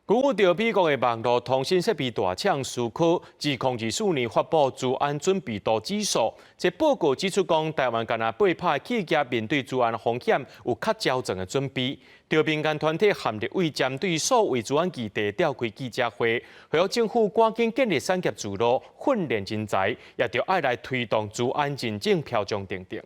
根据着美国的网络通信设备大厂数据，自2024年发布治安准备度指数，这报告指出，讲台湾敢若8趴企业面对治安风险有较较全的准备。着民间团体含立委针对所谓治安议题召开记者会，呼吁政府赶紧建立产业自路，训练人才，也着爱来推动治安认证标章等等。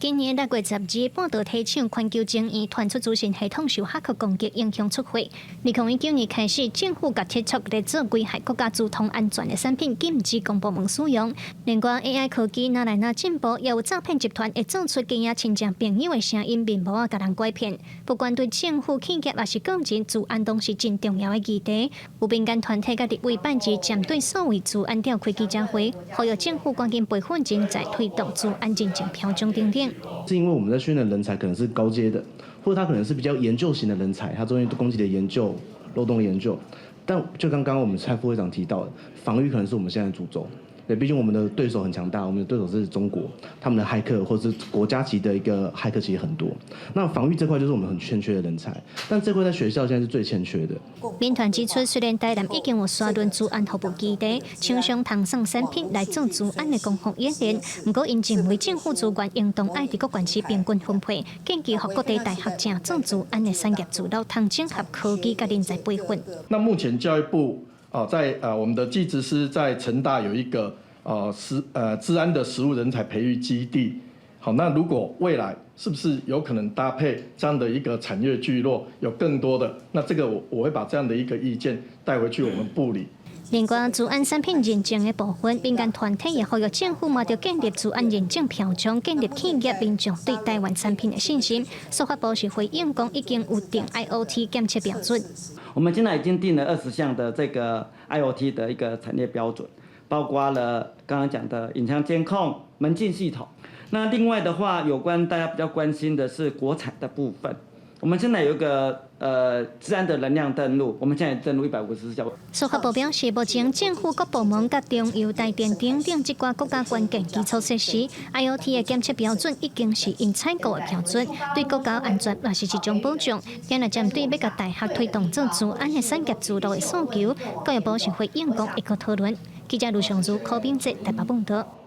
今年6月12日，半导体厂环球晶圆传出资讯系统受黑客攻击，影响出货。2019年开始，政府甲提出来做危害国家资通安全的产品禁止公部门使用。另外 ，AI 科技哪来哪进步，也有诈骗集团会做出惊讶亲戚朋友的声音，并无啊甲人拐骗。不管对政府企业还是个人，治安都是真重要的议题。有民间团体甲立委办一针对所谓治安召开记者会，呼吁政府赶紧培训人才，推动治安认证标章等等。是因为我们在训练的人才可能是高阶的，或者他可能是比较研究型的人才，他中间攻击的研究、漏洞的研究。但就刚刚我们蔡副会长提到的，防御可能是我们现在的主轴。对，毕竟我们的对手很强大，我们的对手是中国，他们的骇客或是国家级的一个骇客其实很多。那防御这块就是我们很欠缺的人才，但这块在学校现在是最欠缺的。民团指出，虽然台南已经有3轮治安服务基地，厂商通送产品来做治安的攻防演练，不过因认为政府资源应当爱伫各县市平均分配，建议和各地大学正做治安的产业自路，通整合科技甲人才培训。那目前教育部在我们的技职司在成大有一个治安的实务人才培育基地。好，那如果未来是不是有可能搭配这样的一个产业聚落，有更多的？那这个我会把这样的一个意见带回去我们部里。另外，治安产品认证的部分，民间团体也呼吁政府嘛，要建立治安认证标章，建立企业民众对台湾产品的信心。司法部是回应讲，已经有定 IoT 检测标准。我们现在已经定了20项的这个 IoT 的一个产业标准，包括了刚刚讲的影像监控、门禁系统。那另外的话，有关大家比较关心的是国产的部分。我们现在有一个治安的能量登录，我们现在登录154家。司法部表示，目前政府各部门甲中油、台电等一寡国家关键基础设施 ，IoT 的检测标准已经是因采购的标准，对国家安全也是一种保障。今日针对要甲大学推动做治安的产业自路的诉求，教育部是会应讲一个讨论。记者卢尚如、柯秉哲台北报道。